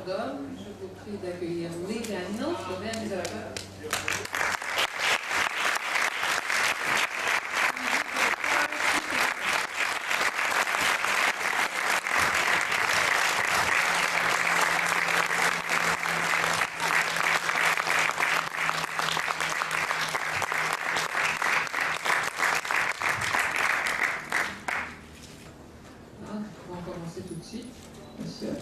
majordome. Je vous prie d'accueillir Lee Daniels, le réalisateur. Tout de suite, monsieur.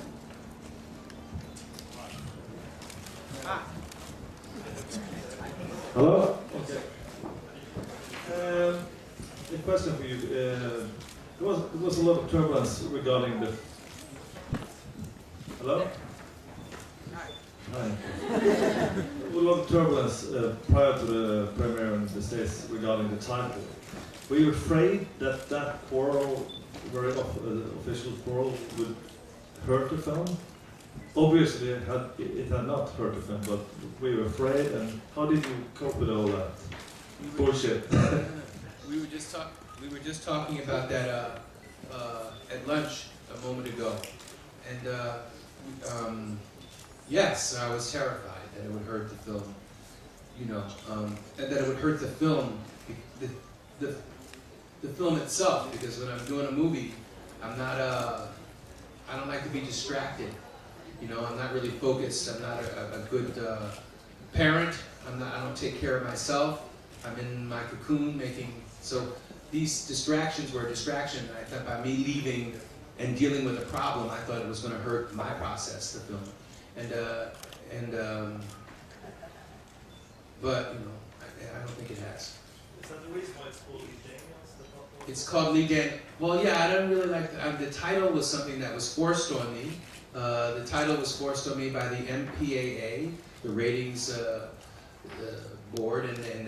Hello? Okay. A question for you. There was a lot of turbulence regarding the... Hello? Hi. A lot of turbulence prior to the premiere in the States regarding the title. Were you afraid that that quarrel, very official quarrel, would hurt the film? Obviously, it had not hurt the film, but we were afraid. And how did you cope with all that bullshit? We were just talking about that at lunch a moment ago, and yes, I was terrified that it would hurt the film, and that it would hurt the film, the film itself, because when I'm doing a movie, I don't like to be distracted. I'm not really focused. I'm not a good parent. I don't take care of myself. I'm in my cocoon so these distractions were a distraction. I thought by me leaving and dealing with a problem, I thought it was going to hurt my process, the film. But I don't think it has. Is that the reason why it's called Lee Daniels? It's called Lee Daniels. Well, yeah, I don't really like the title was something that was forced on me. The title was forced on me by the MPAA, the ratings board, and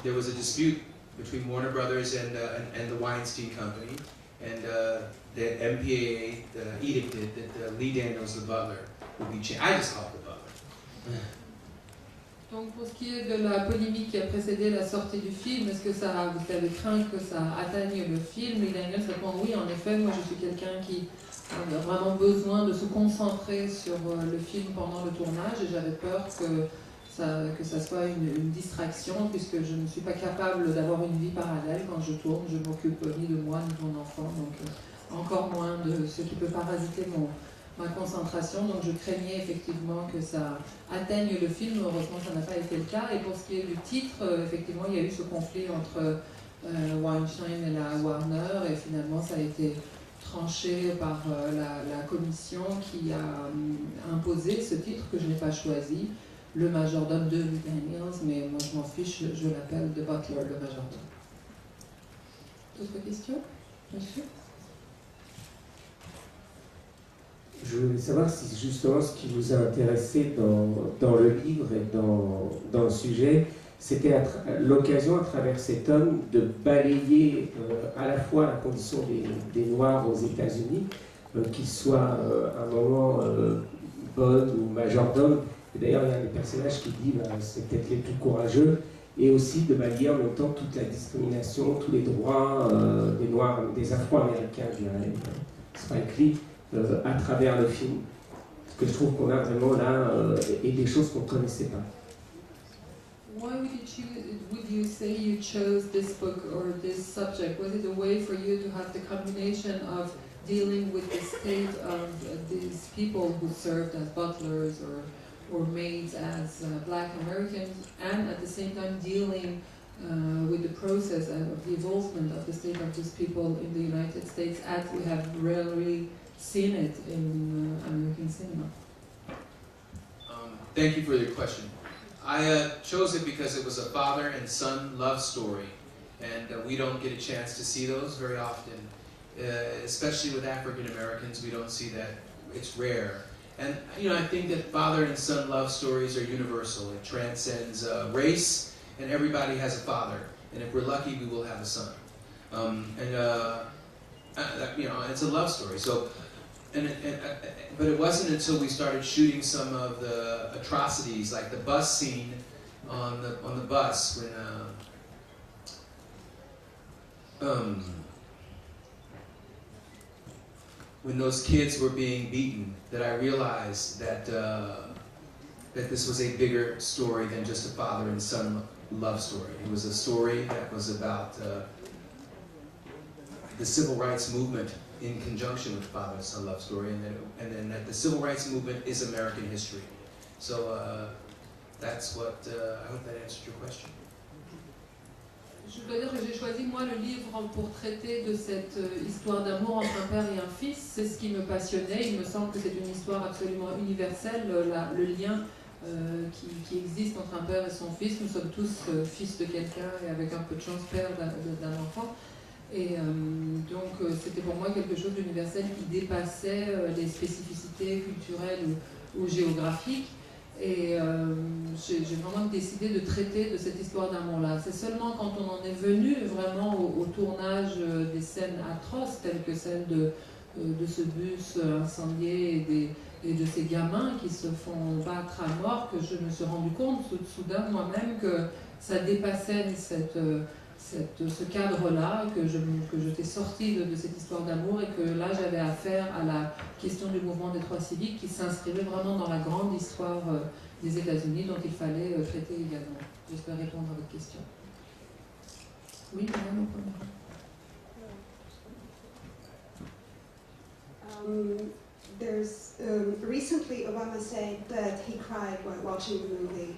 there was a dispute between Warner Brothers and the Weinstein Company, and the MPAA edicted that Lee Daniels, the butler, would be changed. I just call the butler. Donc pour ce qui est de la polémique qui a précédé la sortie du film, est-ce que vous avez craint que ça atteigne le film? Lee Daniels répond oui, en effet, moi je suis quelqu'un qui a vraiment besoin de se concentrer sur le film pendant le tournage, et j'avais peur que ça soit une distraction, puisque je ne suis pas capable d'avoir une vie parallèle quand je tourne. Je ne m'occupe ni de moi ni de mon enfant, donc encore moins de ce qui peut parasiter ma concentration. Donc je craignais effectivement que ça atteigne le film. Heureusement, ça n'a pas été le cas. Et pour ce qui est du titre, effectivement, il y a eu ce conflit entre Weinstein et la Warner, et finalement ça a été tranché par la commission qui a imposé ce titre que je n'ai pas choisi, le majordome de Lee Daniels, mais moi je m'en fiche, je l'appelle The Butler, le majordome. D'autres questions, monsieur? Je voulais savoir si justement ce qui vous a intéressé dans le livre et dans le sujet, c'était l'occasion à travers cet homme de balayer à la fois la condition des Noirs aux États-Unis, qu'ils soient à un moment bonnes ou majordome. D'ailleurs, il y a un des personnages qui dit c'est peut-être les plus courageux, et aussi de balayer en même temps toute la discrimination, tous les droits des Noirs, des Afro-Américains, je dirais, Spike Lee, à travers le film. Parce que je trouve qu'on a vraiment là et des choses qu'on ne connaissait pas. Why would you say you chose this book or this subject? Was it a way for you to have the combination of dealing with the state of these people who served as butlers or maids as Black Americans, and at the same time dealing with the process of the evolvement of the state of these people in the United States, as we have rarely seen it in American cinema? Thank you for your question. I chose it because it was a father and son love story, and we don't get a chance to see those very often, especially with African Americans. We don't see that. It's rare. And I think that father and son love stories are universal. It transcends race, and everybody has a father. And if we're lucky, we will have a son. It's a love story. So, but it wasn't until we started shooting some of the atrocities, like the bus scene on the bus when when those kids were being beaten, that I realized that that this was a bigger story than just a father and son love story. It was a story that was about the civil rights movement in conjunction with the father and son love story, and then that the civil rights movement is American history. So that's what, I hope that answered your question. Je dois dire que j'ai choisi moi le livre pour traiter de cette histoire d'amour entre un père et un fils. C'est ce qui me passionnait. Il me semble que c'est une histoire absolument universelle, le lien qui existe entre un père et son fils. Nous sommes tous fils de quelqu'un et avec un peu de chance père d'un enfant. Et donc c'était pour moi quelque chose d'universel qui dépassait les spécificités culturelles ou géographiques. Et j'ai vraiment décidé de traiter de cette histoire d'amour-là. C'est seulement quand on en est venu vraiment au tournage des scènes atroces, telles que celle de ce bus incendié et de ces gamins qui se font battre à mort, que je me suis rendu compte soudain moi-même que ça dépassait ce cadre-là, que j'étais sortie de cette histoire d'amour et que là j'avais affaire à la question du mouvement des droits civiques qui s'inscrivait vraiment dans la grande histoire des États-Unis dont il fallait traiter également. J'espère répondre à votre question. Oui, madame, recently Obama said that he cried while watching the movie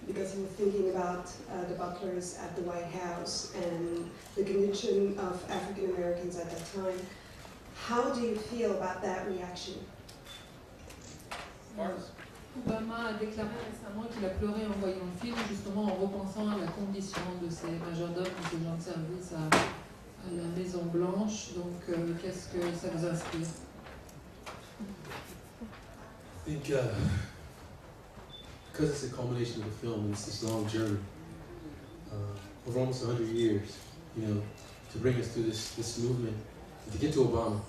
because he was thinking about the butlers at the White House and the condition of African Americans at that time. How do you feel about that reaction? Obama a déclaré récemment qu'il a pleuré en voyant le film, justement en repensant à la condition de ces majordomes, de ces gens de service à la Maison Blanche. Donc, qu'est-ce que ça vous inspire? I think because it's a culmination of the film, and it's this long journey over almost 100 years, you know, to bring us through this movement, and to get to Obama.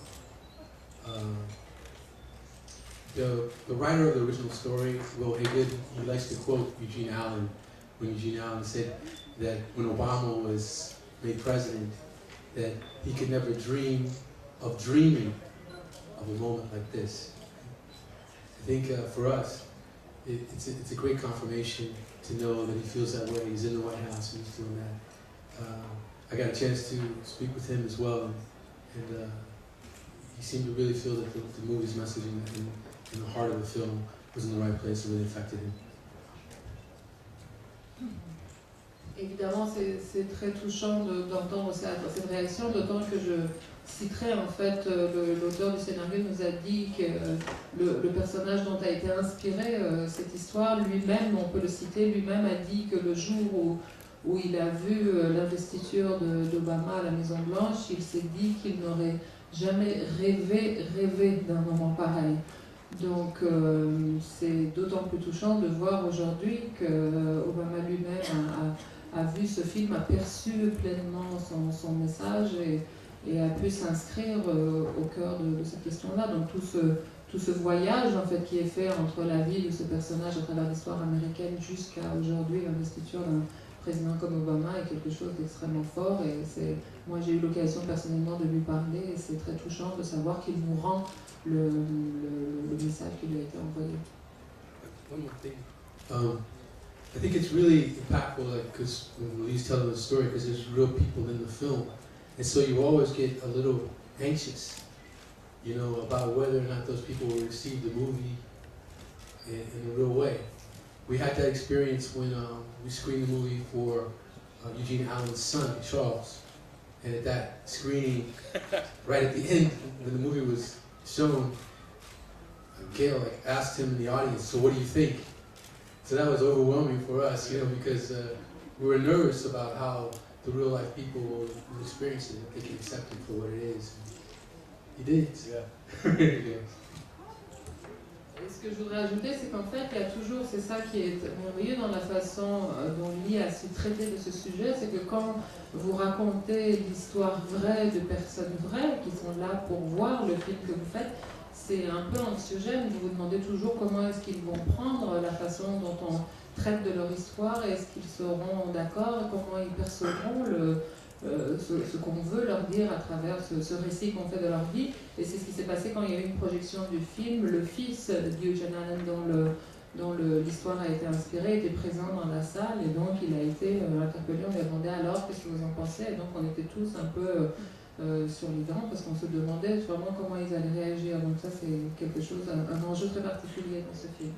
The writer of the original story, Will Haygood, he likes to quote Eugene Allen, when Eugene Allen said that when Obama was made president, that he could never dream of dreaming of a moment like this. I think for us, it's a great confirmation to know that he feels that way. He's in the White House and he's doing that. I got a chance to speak with him as well, and he seemed to really feel that the movie's message in the heart of the film was in the right place and really affected him. Évidemment, c'est très touchant d'entendre cette réaction, d'autant que je citerai en fait l'auteur du scénario nous a dit que le personnage dont a été inspirée cette histoire, lui-même, on peut le citer, lui-même a dit que le jour où il a vu l'investiture d'Obama à la Maison Blanche, il s'est dit qu'il n'aurait jamais rêvé d'un moment pareil. Donc c'est d'autant plus touchant de voir aujourd'hui qu'Obama lui-même a vu ce film, a perçu pleinement son message et a pu s'inscrire au cœur de cette question-là. Donc tout ce voyage en fait qui est fait entre la vie de ce personnage à travers l'histoire américaine jusqu'à aujourd'hui l'investiture d'un président comme Obama est quelque chose d'extrêmement fort. Et moi j'ai eu l'occasion personnellement de lui parler et c'est très touchant de savoir qu'il nous rend le message qui lui a été envoyé. One more thing. I think it's really impactful, because when Lee's telling the story, because there's real people in the film, and so you always get a little anxious, you know, about whether or not those people will receive the movie in a real way. We had that experience when we screened the movie for Eugene Allen's son, Charles, and at that screening, right at the end, when the movie was shown, Gail asked him in the audience, "So what do you think?" So that was overwhelming for us, you know, because we were nervous about how the real life people will experience it, if they can accept it for what it is. He did, yeah. Et ce que je voudrais ajouter, c'est qu'en fait, il y a toujours, c'est ça qui est merveilleux dans la façon dont Lee a su traiter de ce sujet, c'est que quand vous racontez l'histoire vraie de personnes vraies qui sont là pour voir le film que vous faites, c'est un peu anxiogène. Vous vous demandez toujours comment est-ce qu'ils vont prendre la façon dont on traite de leur histoire, et est-ce qu'ils seront d'accord, comment ils percevront ce qu'on veut leur dire à travers ce récit qu'on fait de leur vie. Et c'est ce qui s'est passé quand il y a eu une projection du film. Le fils de Eugene Allen, dont l'histoire a été inspirée, était présent dans la salle, et donc il a été interpellé. On lui a demandé alors qu'est-ce que vous en pensez, et donc on était tous un peu sur les dents parce qu'on se demandait vraiment comment ils allaient réagir. Donc ça, c'est quelque chose, un enjeu très particulier dans ce film.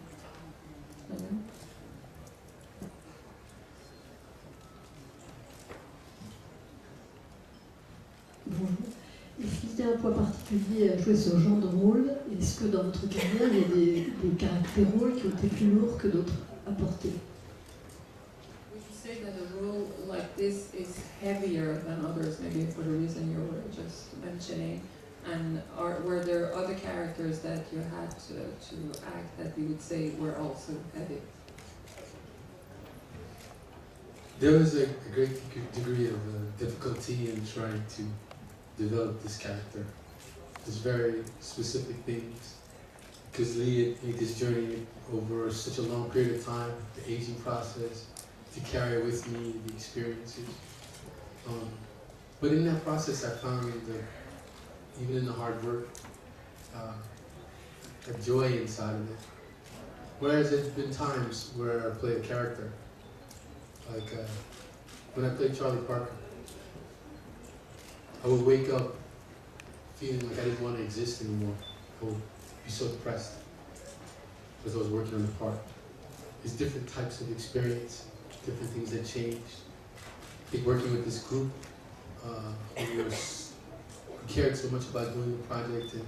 Bonjour. Est-ce qu'il y a un point particulier à jouer ce genre de rôle? Est-ce que dans votre carrière, il y a des caractères rôles qui ont été plus lourds que d'autres à porter? Would you say that a role like this is heavier than others, maybe for the reason you were just mentioning? And were there other characters that you had to act that you would say were also heavy? There was a great degree of difficulty in trying to develop this character. There's very specific things, because Lee had made this journey over such a long period of time, the aging process, to carry with me the experiences. But in that process, I found that even in the hard work, a joy inside of it. Whereas there's been times where I played a character, like when I played Charlie Parker, I would wake up feeling like I didn't want to exist anymore. I would be so depressed because I was working on the part. There's different types of experience, different things that changed. I think working with this group who cared so much about doing the project and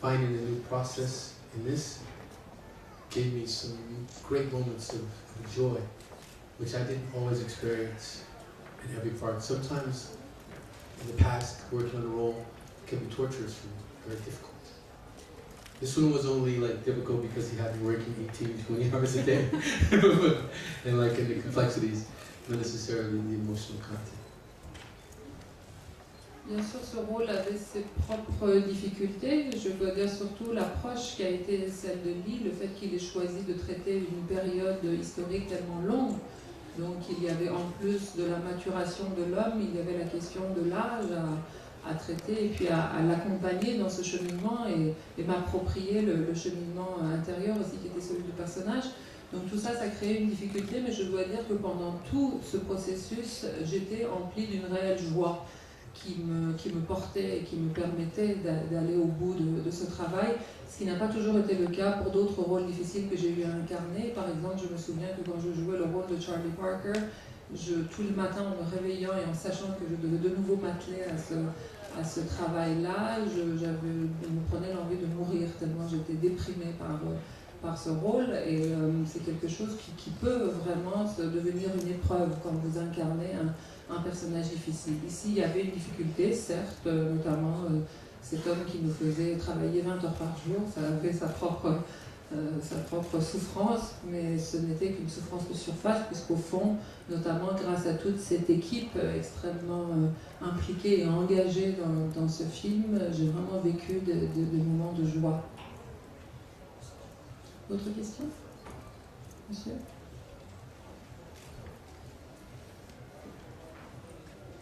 finding a new process in this gave me some great moments of joy, which I didn't always experience in every part. Sometimes in the past, working on a role can be torturous for me, very difficult. This one was only like difficult because he had me working 18, 20 hours a day, and like in the complexities, not necessarily in the emotional content. Bien sûr, ce rôle avait ses propres difficultés. Je dois dire surtout l'approche qui a été celle de Lee, le fait qu'il ait choisi de traiter une période historique tellement longue. Donc il y avait en plus de la maturation de l'homme, il y avait la question de l'âge à traiter et puis à l'accompagner dans ce cheminement et m'approprier le cheminement intérieur aussi qui était celui du personnage. Donc tout ça, ça créait une difficulté, mais je dois dire que pendant tout ce processus, j'étais emplie d'une réelle joie qui me portait et qui me permettait d'aller au bout de ce travail, ce qui n'a pas toujours été le cas pour d'autres rôles difficiles que j'ai eu à incarner. Par exemple, je me souviens que quand je jouais le rôle de Charlie Parker, tous les matins en me réveillant et en sachant que je devais de nouveau m'atteler à ce travail-là, je me prenais l'envie de mourir tellement j'étais déprimée par ce rôle, et c'est quelque chose qui peut vraiment devenir une épreuve quand vous incarnez un personnage difficile. Ici, il y avait une difficulté, certes, notamment cet homme qui nous faisait travailler 20 heures par jour, ça avait sa propre souffrance, mais ce n'était qu'une souffrance de surface, puisqu'au fond, notamment grâce à toute cette équipe extrêmement impliquée et engagée dans ce film, j'ai vraiment vécu des moments de joie. Autre question, monsieur?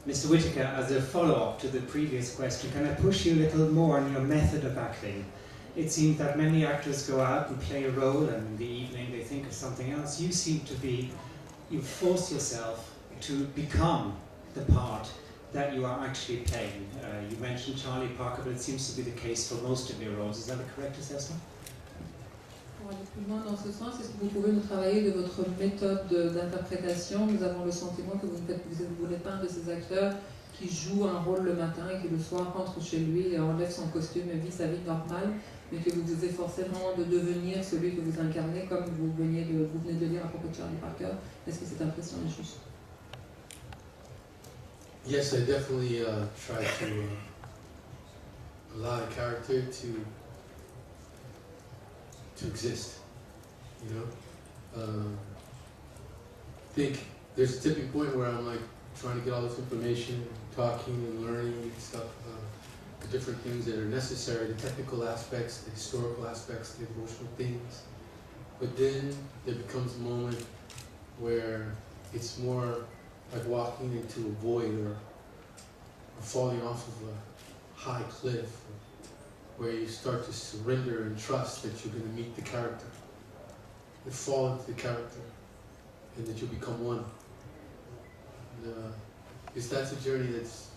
Mr. Whittaker, as a follow-up to the previous question, can I push you a little more on your method of acting? It seems that many actors go out and play a role, and in the evening they think of something else. You seem to be, you force yourself to become the part that you are actually playing. You mentioned Charlie Parker, but it seems to be the case for most of your roles. Is that a correct assessment? Pour aller plus loin dans ce sens, est-ce que vous pouvez nous travailler de votre méthode d'interprétation? Nous avons le sentiment que vous n'êtes pas un de ces acteurs qui joue un rôle le matin et qui le soir rentre chez lui et enlève son costume et vit sa vie normale, mais que vous vous efforcez vraiment de devenir celui que vous incarnez, comme vous venez de dire à propos de Charlie Parker. Est-ce que cette impression est juste? Yes, I definitely try to allow a character to exist, you know? I think there's a tipping point where I'm like trying to get all this information, talking and learning and stuff, the different things that are necessary, the technical aspects, the historical aspects, the emotional things. But then there becomes a moment where it's more like walking into a void or falling off of a high cliff, where you start to surrender and trust that you're going to meet the character, and fall into the character, and that you'll become one. And, because that's a journey that's,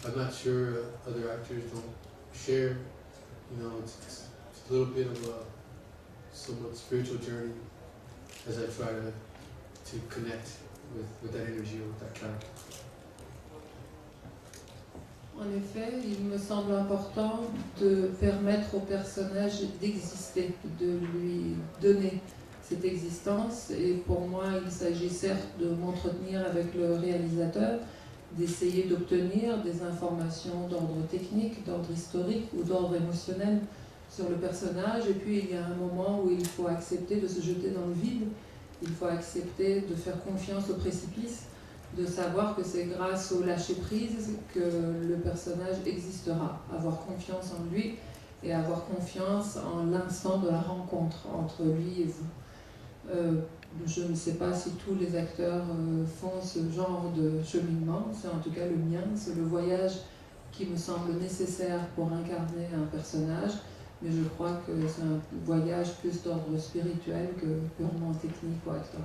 I'm not sure other actors don't share. You know, it's a little bit of a somewhat spiritual journey as I try to connect with that energy or with that character. En effet, il me semble important de permettre au personnage d'exister, de lui donner cette existence. Et pour moi, il s'agit certes de m'entretenir avec le réalisateur, d'essayer d'obtenir des informations d'ordre technique, d'ordre historique ou d'ordre émotionnel sur le personnage. Et puis il y a un moment où il faut accepter de se jeter dans le vide, il faut accepter de faire confiance au précipice, de savoir que c'est grâce au lâcher-prise que le personnage existera, avoir confiance en lui et avoir confiance en l'instant de la rencontre entre lui et vous. Je ne sais pas si tous les acteurs font ce genre de cheminement, c'est en tout cas le mien, c'est le voyage qui me semble nécessaire pour incarner un personnage, mais je crois que c'est un voyage plus d'ordre spirituel que purement technique ou actoral.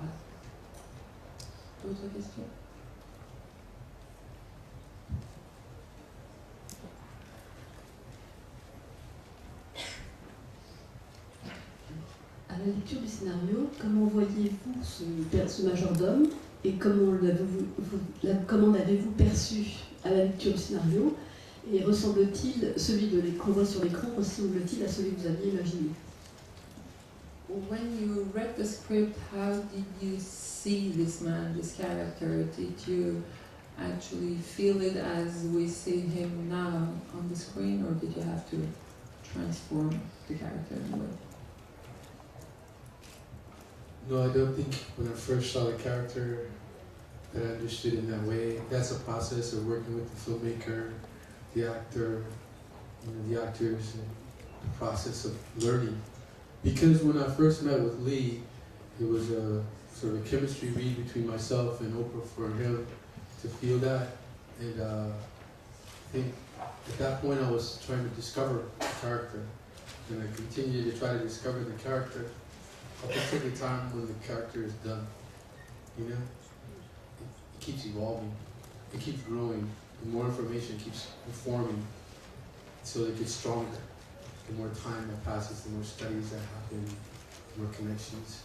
D'autres questions ? À la lecture du scénario, comment voyez-vous ce majordome et comment l'avez-vous perçu à la lecture du scénario? Et ressemble-t-il, celui qu'on voit sur l'écran, ressemble-t-il à celui que vous aviez imaginé? When you read the script, how did you see this man, this character? Did you actually feel it as we see him now on the screen, or did you have to transform the character in a way? No, I don't think when I first saw the character that I understood in that way. That's a process of working with the filmmaker, the actor, the actors, and the process of learning. Because when I first met with Lee, it was a sort of a chemistry read between myself and Oprah for him to feel that. And I think at that point I was trying to discover the character. And I continued to try to discover the character up until the time when the character is done. You know? It keeps evolving. It keeps growing. The more information keeps informing, so it gets stronger. The more time that passes, the more studies that happen, the more connections.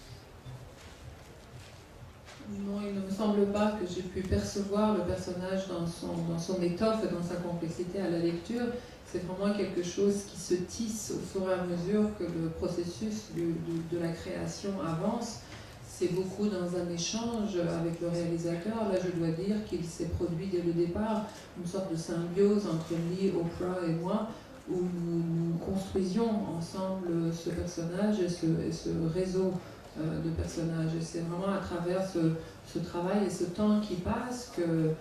Non, il ne me semble pas que j'ai pu percevoir le personnage dans son étoffe et dans sa complexité à la lecture. C'est vraiment quelque chose qui se tisse au fur et à mesure que le processus de la création avance. C'est beaucoup dans un échange avec le réalisateur. Là, je dois dire qu'il s'est produit dès le départ une sorte de symbiose entre Lee, Oprah et moi, où nous construisions ensemble ce personnage et ce réseau de personnages. Et c'est vraiment à travers ce travail et ce temps qui passe que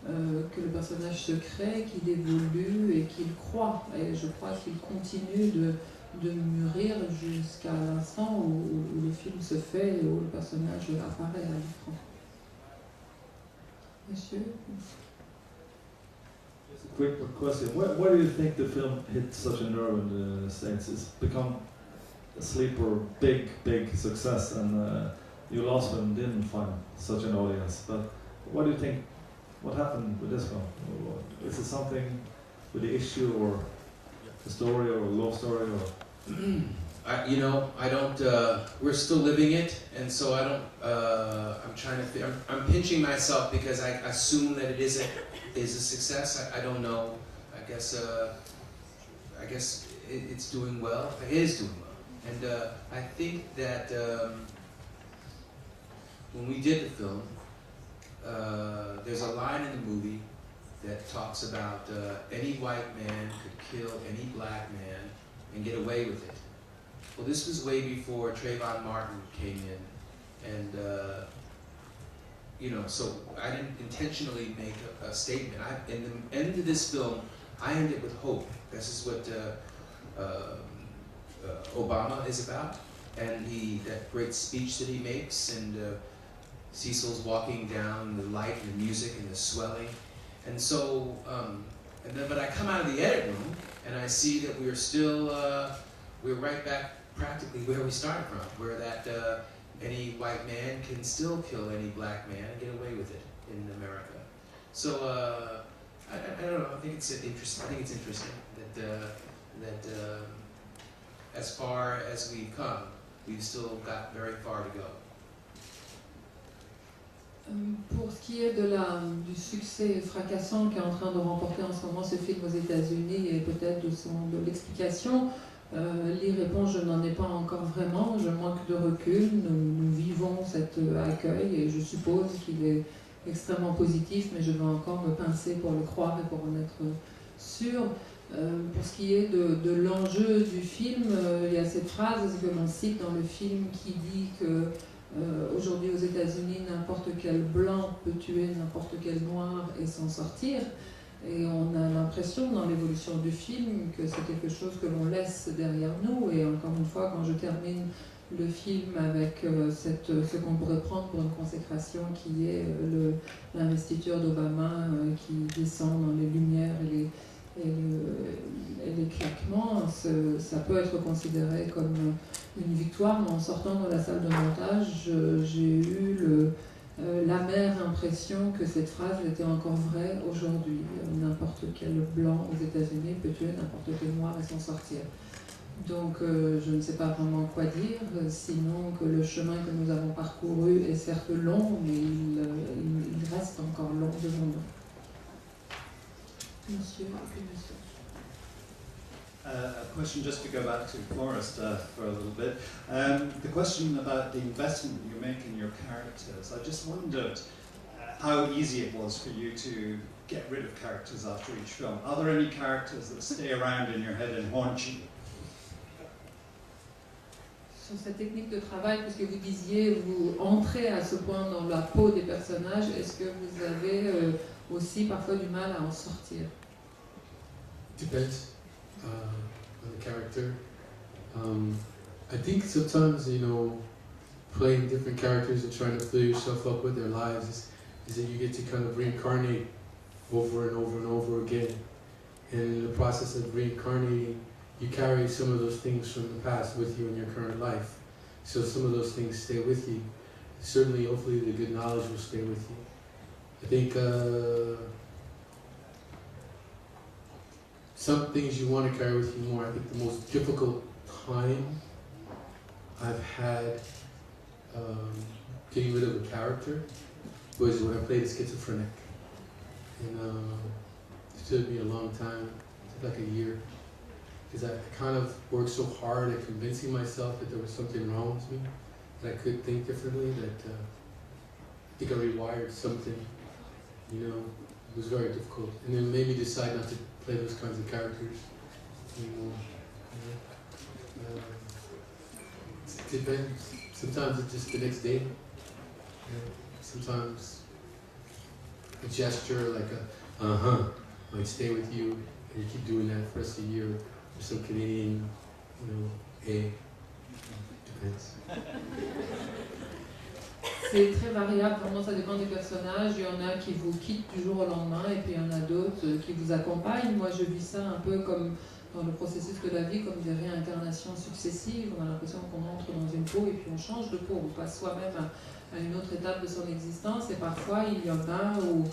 le personnage se crée, qu'il évolue et qu'il croît. Et je crois qu'il continue de mûrir jusqu'à l'instant où le film se fait et où le personnage apparaît à l'écran. Monsieur? Just a quick question. Why do you think the film hit such a nerve in the States? It's become a sleeper, big success, and You Lost Me didn't find such an audience. But what do you think? What happened with this film? Is it something with the issue, or the story, or a love story, or? I don't. We're still living it, and so I don't. I'm trying to. I'm pinching myself because I assume that it is a success. I don't know. I guess it's doing well. It is doing well, and I think that when we did the film, there's a line in the movie that talks about any white man could kill any black man and get away with it. Well, this was way before Trayvon Martin came in, and so I didn't intentionally make a statement. In the end of this film, I ended with hope. This is what Obama is about, and that great speech that he makes, and Cecil's walking down the light and the music and the swelling, And so, but I come out of the edit room and I see that we're still, we're right back practically where we started from, where that any white man can still kill any black man and get away with it in America. So I don't know. I think it's interesting. that as far as we've come, we've still got very far to go. Pour ce qui est du succès fracassant qu'est en train de remporter en ce moment ce film aux États-Unis et peut-être de l'explication, l'y répond, je n'en ai pas encore vraiment, je manque de recul, nous vivons cet accueil et je suppose qu'il est extrêmement positif, mais je dois encore me pincer pour le croire et pour en être sûr. Pour ce qui est de l'enjeu du film, il y a cette phrase que l'on cite dans le film qui dit que aujourd'hui aux États-Unis, n'importe quel blanc peut tuer n'importe quel noir et s'en sortir. Et on a l'impression dans l'évolution du film que c'est quelque chose que l'on laisse derrière nous. Et encore une fois, quand je termine le film avec ce qu'on pourrait prendre pour une consécration qui est l'investiture d'Obama qui descend dans les lumières et les claquements, ça peut être considéré comme une victoire, mais en sortant de la salle de montage, j'ai eu l'amère impression que cette phrase était encore vraie aujourd'hui. N'importe quel blanc aux États-Unis peut tuer n'importe quel noir et s'en sortir. Donc je ne sais pas vraiment quoi dire, sinon que le chemin que nous avons parcouru est certes long, mais il reste encore long devant nous. Monsieur, monsieur. A question just to go back to Forrest for a little bit. The question about the investment you make in your characters. I just wondered how easy it was for you to get rid of characters after each film. Are there any characters that stay around in your head and haunt you? Sur cette technique de travail, puisque vous disiez, vous entrez à ce point dans la peau des personnages, est-ce que vous avez aussi parfois du mal à en sortir? Depends on the character. I think sometimes, playing different characters and trying to fill yourself up with their lives is that you get to kind of reincarnate over and over and over again. And in the process of reincarnating, you carry some of those things from the past with you in your current life. So some of those things stay with you. Certainly, hopefully, the good knowledge will stay with you. I think some things you want to carry with you more. I think the most difficult time I've had getting rid of a character was when I played a schizophrenic. And it took me a long time, it took like a year. Because I kind of worked so hard at convincing myself that there was something wrong with me, that I could think differently, that I think I rewired something, it was very difficult. And it made me decide not to play those kinds of characters anymore. It depends. Sometimes it's just the next day. Sometimes a gesture like might stay with you, and you keep doing that for the rest of the year. Or some Canadian, depends. C'est très variable, vraiment ça dépend des personnages. Il y en a qui vous quittent du jour au lendemain et puis il y en a d'autres qui vous accompagnent. Moi je vis ça un peu comme dans le processus de la vie, comme des réincarnations successives. On a l'impression qu'on entre dans une peau et puis on change de peau. On passe soi-même à une autre étape de son existence et parfois il y en a où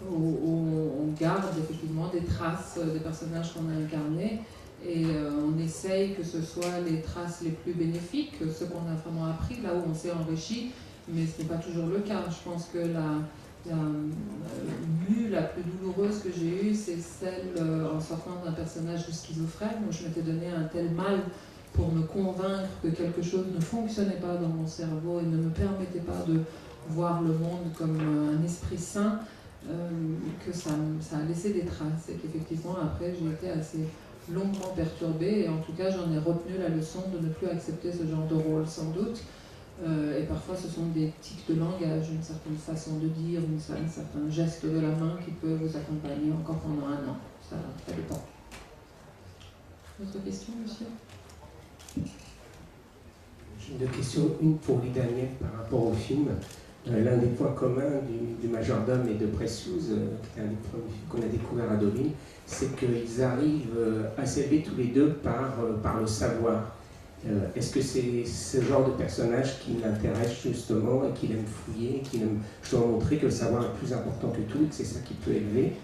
on garde effectivement des traces des personnages qu'on a incarnés. Et on essaye que ce soit les traces les plus bénéfiques, ce qu'on a vraiment appris, là où on s'est enrichi, mais ce n'est pas toujours le cas. Je pense que la mue la plus douloureuse que j'ai eue, c'est celle en sortant d'un personnage de schizophrène, où je m'étais donné un tel mal pour me convaincre que quelque chose ne fonctionnait pas dans mon cerveau et ne me permettait pas de voir le monde comme un esprit sain, que ça a laissé des traces et qu'effectivement après j'ai été assez longuement perturbée et en tout cas j'en ai retenu la leçon de ne plus accepter ce genre de rôle sans doute et parfois ce sont des tics de langage, une certaine façon de dire, un certain geste de la main qui peut vous accompagner encore pendant un an, ça dépend. Autre question, monsieur? J'ai deux questions, une pour Lidaniel par rapport au film. L'un des points communs du majordome et de Precious, qui est un des premiers films qu'on a découvert à Deauville, c'est qu'ils arrivent à s'élever tous les deux par le savoir. Est-ce que c'est ce genre de personnage qui l'intéresse justement et qu'il aime fouiller, et qu'il aime justement montrer que le savoir est plus important que tout et que c'est ça qui peut élever?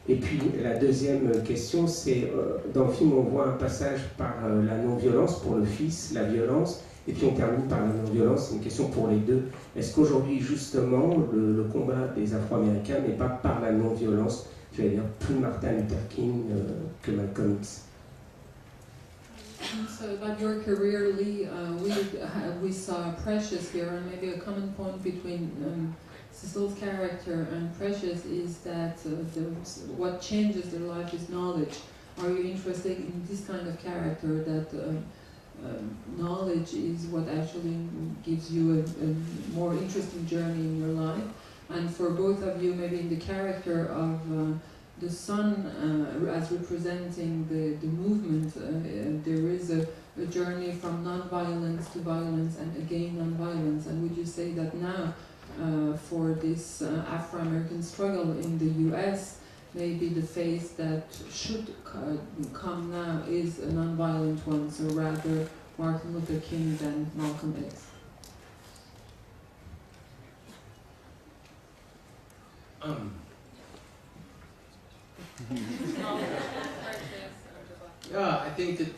Et puis la deuxième question, c'est dans le film on voit un passage par la non-violence pour le fils, la violence, et puis on termine par la non-violence. C'est une question pour les deux. Est-ce qu'aujourd'hui justement le combat des Afro-Américains n'est pas par la non-violence, je vais dire plus Martin Luther King que Malcolm X? So about your career, Lee, we saw Precious here, and maybe a common point between Cecil's character and Precious is that what changes their life is knowledge. Are you interested in this kind of character, that knowledge is what actually gives you a more interesting journey in your life? And for both of you, maybe in the character of the son as representing the movement, there is a journey from non-violence to violence and again non-violence. And would you say that now for this Afro-American struggle in the US, maybe the phase that should come now is a non-violent one, so rather Martin Luther King than Malcolm X? Yeah, I think that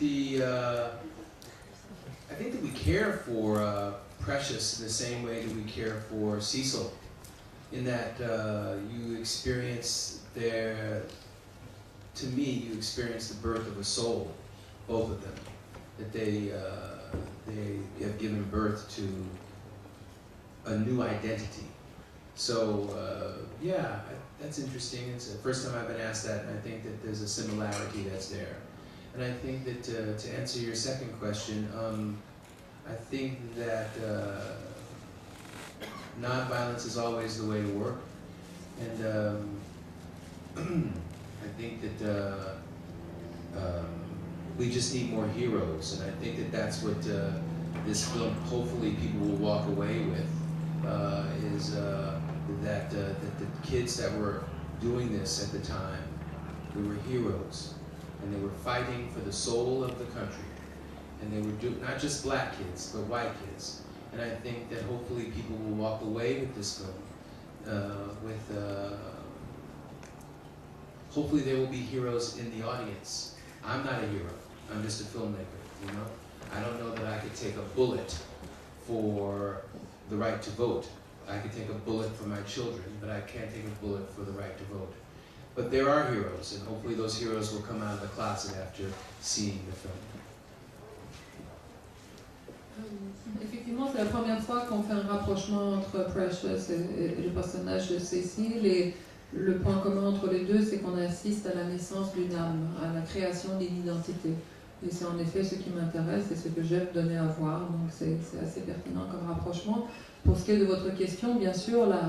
we care for Precious in the same way that we care for Cecil, in that you experience to me, you experience the birth of a soul, both of them, that they have given birth to a new identity. So yeah, that's interesting. It's the first time I've been asked that, and I think that there's a similarity that's there. And I think that to answer your second question, I think that nonviolence is always the way to work, and I think that we just need more heroes, and I think that that's what this film, hopefully people will walk away with, is that the kids that were doing this at the time, they were heroes, and they were fighting for the soul of the country, and they were not just black kids, but white kids. And I think that hopefully people will walk away with this film, hopefully there will be heroes in the audience. I'm not a hero, I'm just a filmmaker, you know? I don't know that I could take a bullet for the right to vote. I could take a bullet for my children, but I can't take a bullet for the right to vote. But there are heroes, and hopefully those heroes will come out of the closet after seeing the film. Effectivement, c'est la première fois qu'on fait un rapprochement entre Precious et le personnage de Cécile, et le point commun entre les deux, c'est qu'on assiste à la naissance d'une âme, à la création d'une identité. Et c'est en effet ce qui m'intéresse et ce que j'aime donner à voir, donc c'est assez pertinent comme rapprochement. Pour ce qui est de votre question, bien sûr, la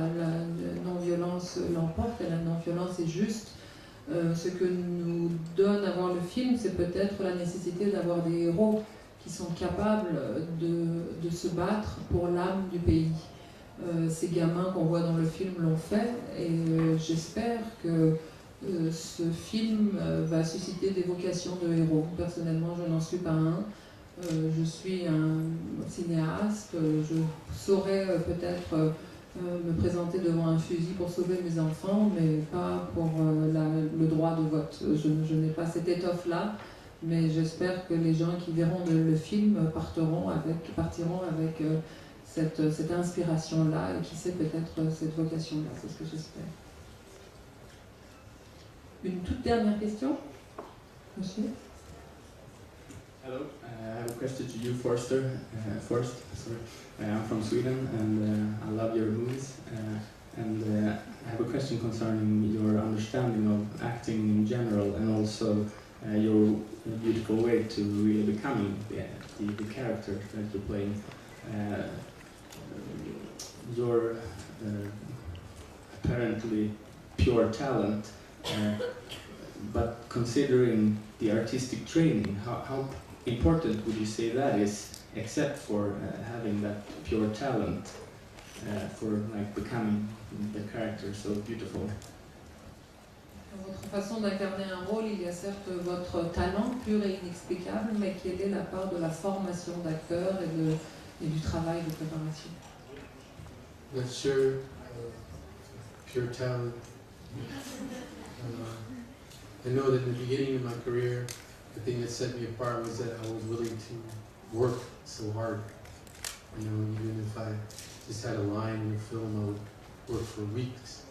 non-violence l'emporte, et la non-violence est juste. Ce que nous donne à voir le film, c'est peut-être la nécessité d'avoir des héros qui sont capables de se battre pour l'âme du pays. Ces gamins qu'on voit dans le film l'ont fait, et j'espère que ce film va susciter des vocations de héros. Personnellement, je n'en suis pas un. Je suis un cinéaste, je saurais peut-être me présenter devant un fusil pour sauver mes enfants, mais pas pour le droit de vote. Je n'ai pas cette étoffe-là, mais j'espère que les gens qui verront le film partiront avec cette inspiration-là, et qui sait peut-être cette vocation-là, c'est ce que j'espère. Une toute dernière question, monsieur? Hello, I have a question to you, Forster. First, sorry. I'm from Sweden, and I love your movies. And I have a question concerning your understanding of acting in general, and also your beautiful way to really becoming the character that you're playing. Your apparently pure talent, but considering the artistic training, how important would you say that is, except for having that pure talent? for like becoming the character so beautiful. Dans votre façon d'incarner un rôle, il y a certes votre talent pur et inexplicable, mais quelle est la part de la formation d'acteur et du travail de préparation? Not sure, pure talent. I know that in the beginning of my career, the thing that set me apart was that I was willing to work so hard. You know, even if I just had a line in the film, I would work for weeks,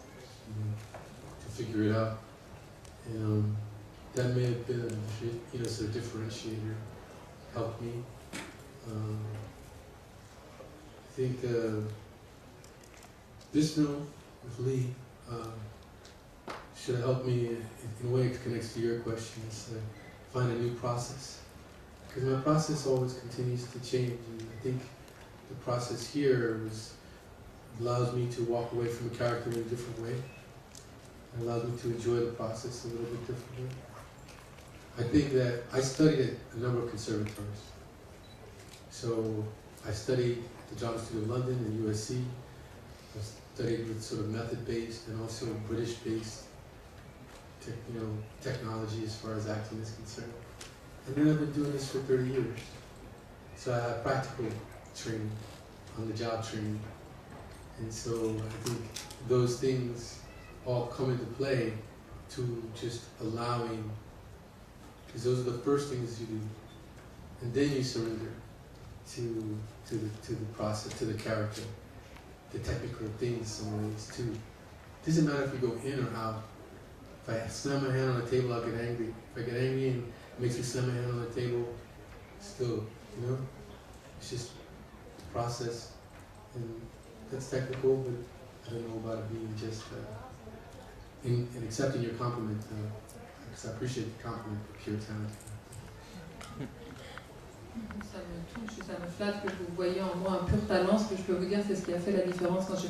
you know, to figure it out. And that may have been a sort of differentiator, helped me. I think this film with Lee should have helped me in a way. It connects to your question, is find a new process, because my process always continues to change, and I think the process here allows me to walk away from a character in a different way. It allows me to enjoy the process a little bit differently. I think that I studied at a number of conservatories. So I studied at the Drama Studio of London and USC. I studied with sort of method-based and also British-based technology as far as acting is concerned. And then I've been doing this for 30 years. So I have practical training, on-the-job training. And so I think those things all come into play to just allowing, because those are the first things you do, and then you surrender to the process, to the character, the technical things some ways too. It doesn't matter if you go in or out. If I slam my hand on the table, I'll get angry. If I get angry and it makes me slam my hand on the table, still, it's just the process, and that's technical, but I don't know about it being just in accepting your compliment, because I appreciate the compliment of pure talent. Ça me touche, ça me flatte que vous voyez en moi un pur talent. Ce que je peux vous dire, c'est ce qui a fait la différence quand j'ai